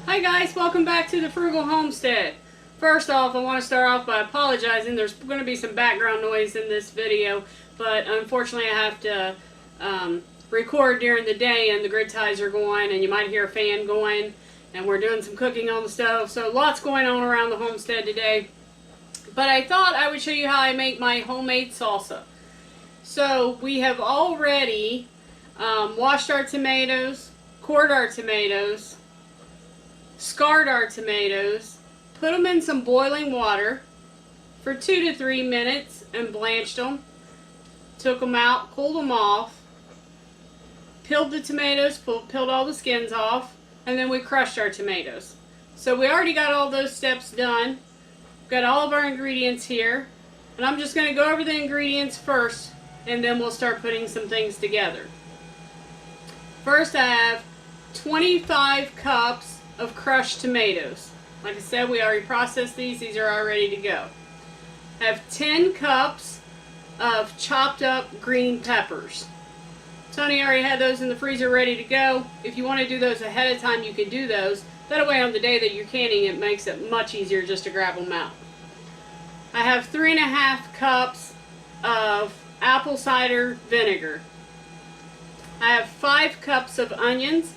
Hi guys, welcome back to the Frugal Homestead. First off, I want to start off by apologizing. There's going to be some background noise in this video, but unfortunately I have to record during the day and the grid ties are going and you might hear a fan going, and we're doing some cooking on the stove, so lots going on around the homestead today. But I thought I would show you how I make my homemade salsa. So we have already washed our tomatoes, cored our tomatoes, scarred our tomatoes, put them in some boiling water for 2 to 3 minutes and blanched them. Took them out, cooled them off, peeled the tomatoes, peeled all the skins off, and then we crushed our tomatoes. So we already got all those steps done. Got all of our ingredients here, and I'm just going to go over the ingredients first and then we'll start putting some things together. First, I have 25 cups of crushed tomatoes. Like I said, we already processed these. These are all ready to go. I have 10 cups of chopped up green peppers. Tony already had those in the freezer ready to go. If you want to do those ahead of time, you can do those. That way on the day that you're canning, it makes it much easier just to grab them out. I have 3.5 cups of apple cider vinegar. I have 5 cups of onions.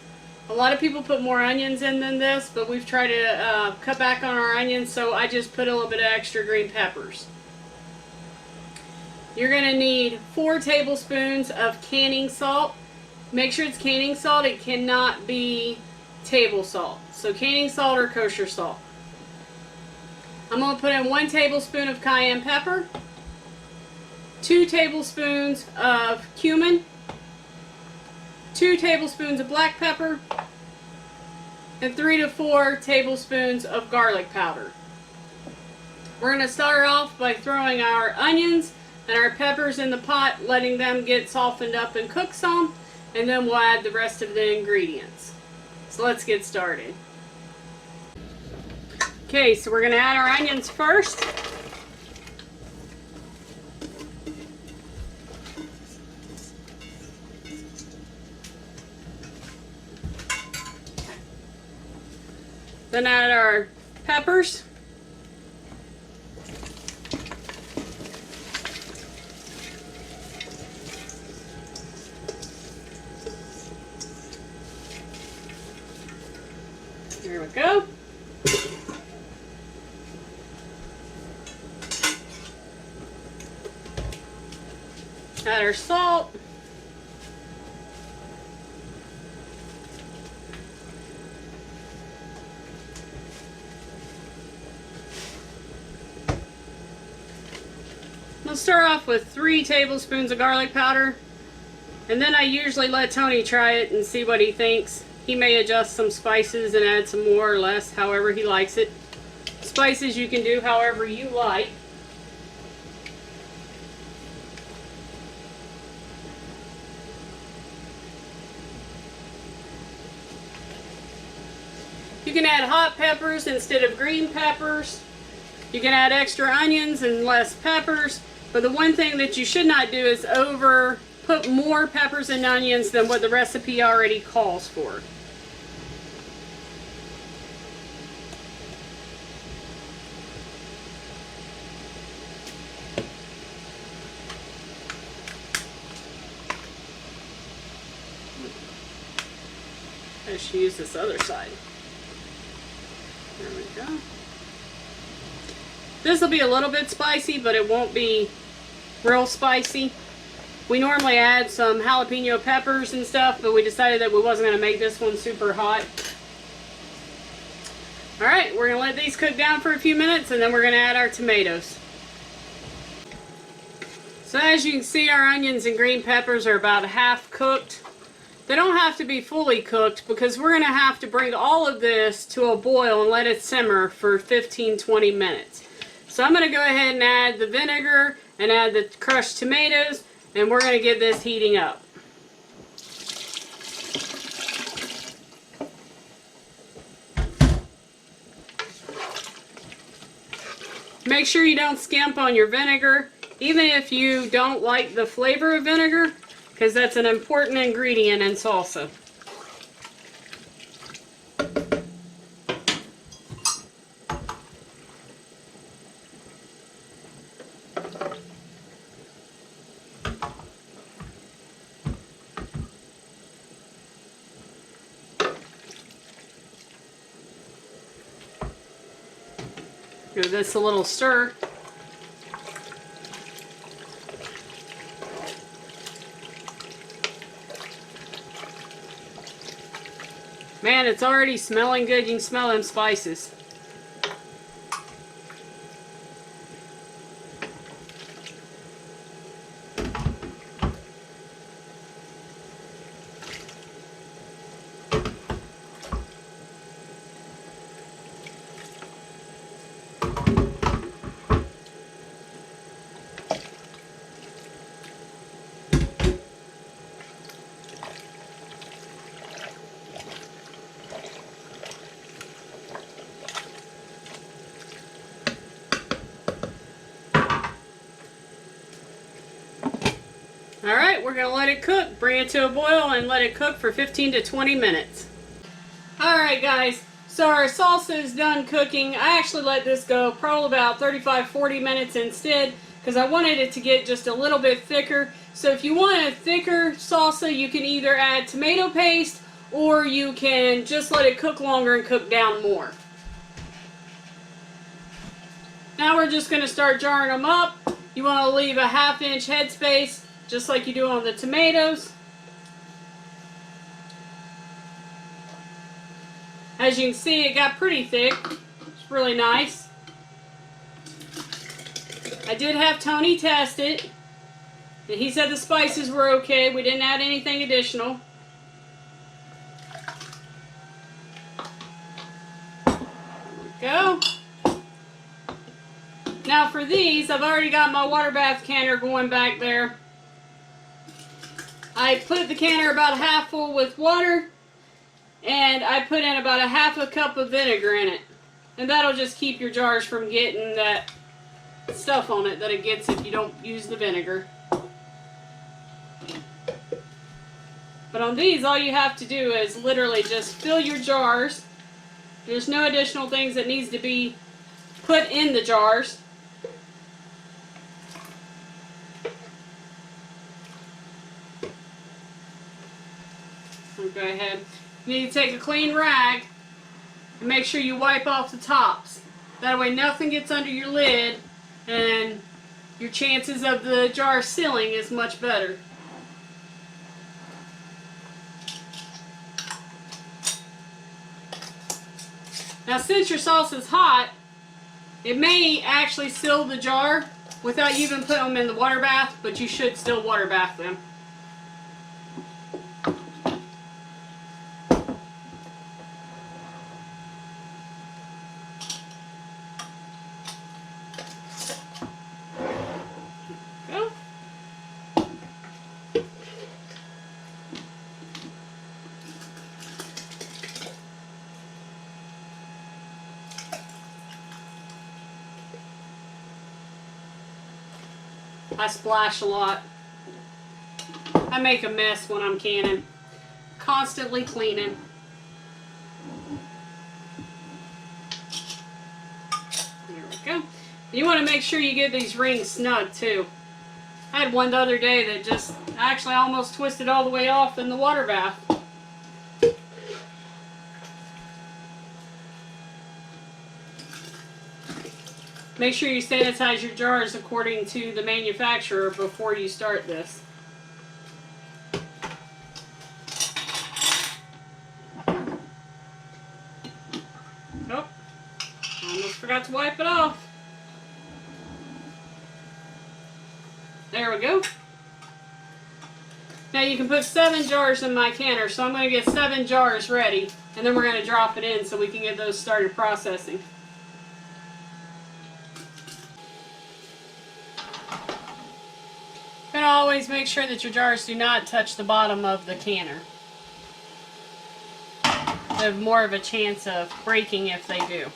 A lot of people put more onions in than this, but we've tried to cut back on our onions, so I just put a little bit of extra green peppers. You're going to need 4 tablespoons of canning salt. Make sure it's canning salt. It cannot be table salt. So canning salt or kosher salt. I'm going to put in 1 tablespoon of cayenne pepper, 2 tablespoons of cumin, 2 tablespoons of black pepper, and 3 to 4 tablespoons of garlic powder. We're going to start off by throwing our onions and our peppers in the pot, letting them get softened up and cook some, and then we'll add the rest of the ingredients. So let's get started. Okay, so we're going to add our onions first. Then add our peppers. There we go. Add our salt. We'll start off with 3 tablespoons of garlic powder, and then I usually let Tony try it and see what he thinks. He may adjust some spices and add some more or less, however he likes it. Spices you can do however you like. You can add hot peppers instead of green peppers. You can add extra onions and less peppers. But the one thing that you should not do is put more peppers and onions than what the recipe already calls for. I should use this other side. There we go. This will be a little bit spicy, but it won't be real spicy. We normally add some jalapeno peppers and stuff, but we decided that we wasn't going to make this one super hot. Alright, we're going to let these cook down for a few minutes, and then we're going to add our tomatoes. So as you can see, our onions and green peppers are about half cooked. They don't have to be fully cooked because we're going to have to bring all of this to a boil and let it simmer for 15-20 minutes. So I'm going to go ahead and add the vinegar and add the crushed tomatoes, and we're going to get this heating up. Make sure you don't skimp on your vinegar, even if you don't like the flavor of vinegar, because that's an important ingredient in salsa. Give this a little stir. Man, it's already smelling good. You can smell them spices. Alright, we're going to let it cook. Bring it to a boil and let it cook for 15 to 20 minutes. Alright guys, so our salsa is done cooking. I actually let this go probably about 35-40 minutes instead because I wanted it to get just a little bit thicker. So if you want a thicker salsa, you can either add tomato paste or you can just let it cook longer and cook down more. Now we're just going to start jarring them up. You want to leave a 1/2 inch headspace, just like you do on the tomatoes. As you can see, it got pretty thick. It's really nice. I did have Tony test it, and he said the spices were okay. We didn't add anything additional. There we go. Now for these, I've already got my water bath canner going back there. I put the canner about half full with water, and I put in about a 1/2 cup of vinegar in it. And that'll just keep your jars from getting that stuff on it that it gets if you don't use the vinegar. But on these, all you have to do is literally just fill your jars. There's no additional things that needs to be put in the jars. Go ahead. You need to take a clean rag and make sure you wipe off the tops. That way nothing gets under your lid and your chances of the jar sealing is much better. Now since your salsa is hot, it may actually seal the jar without you even putting them in the water bath, but you should still water bath them. I splash a lot. I make a mess when I'm canning. Constantly cleaning. There we go. You want to make sure you get these rings snug too. I had one the other day that just actually almost twisted all the way off in the water bath. Make sure you sanitize your jars according to the manufacturer before you start this. Oh, almost forgot to wipe it off. There we go. Now you can put 7 jars in my canner, so I'm going to get 7 jars ready, and then we're going to drop it in so we can get those started processing. You're going to always make sure that your jars do not touch the bottom of the canner. They have more of a chance of breaking if they do.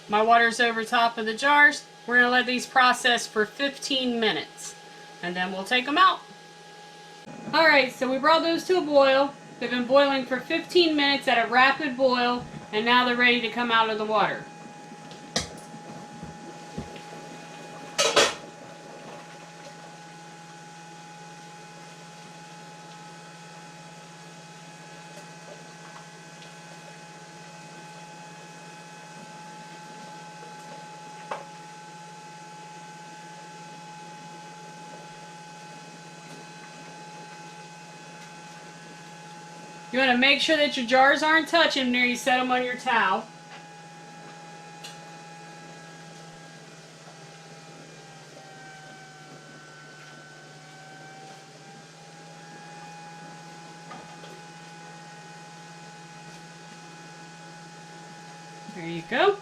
My water's over top of the jars. We're going to let these process for 15 minutes. And then we'll take them out. Alright, so we brought those to a boil. They've been boiling for 15 minutes at a rapid boil. And now they're ready to come out of the water. You want to make sure that your jars aren't touching near you set them on your towel. There you go.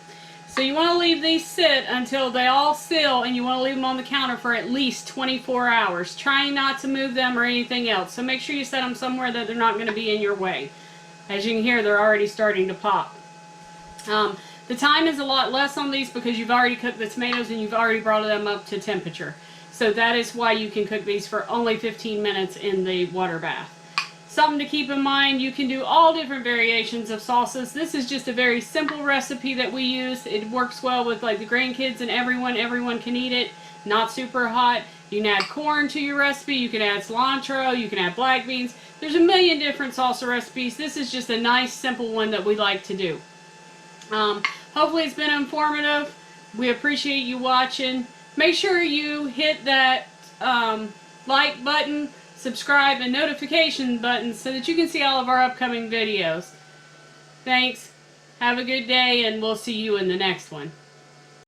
So you want to leave these sit until they all seal, and you want to leave them on the counter for at least 24 hours. Trying not to move them or anything else. So make sure you set them somewhere that they're not going to be in your way. As you can hear, they're already starting to pop. The time is a lot less on these because you've already cooked the tomatoes and you've already brought them up to temperature. So that is why you can cook these for only 15 minutes in the water bath. Something to keep in mind, you can do all different variations of salsas. This is just a very simple recipe that we use. It works well with like the grandkids and everyone can eat it. Not super hot. You can add corn to your recipe, you can add cilantro, you can add black beans. There's a million different salsa recipes. This is just a nice simple one that we like to do. Hopefully it's been informative. We appreciate you watching. Make sure you hit that like button, subscribe, and notification button so that you can see all of our upcoming videos. Thanks. Have a good day, and we'll see you in the next one.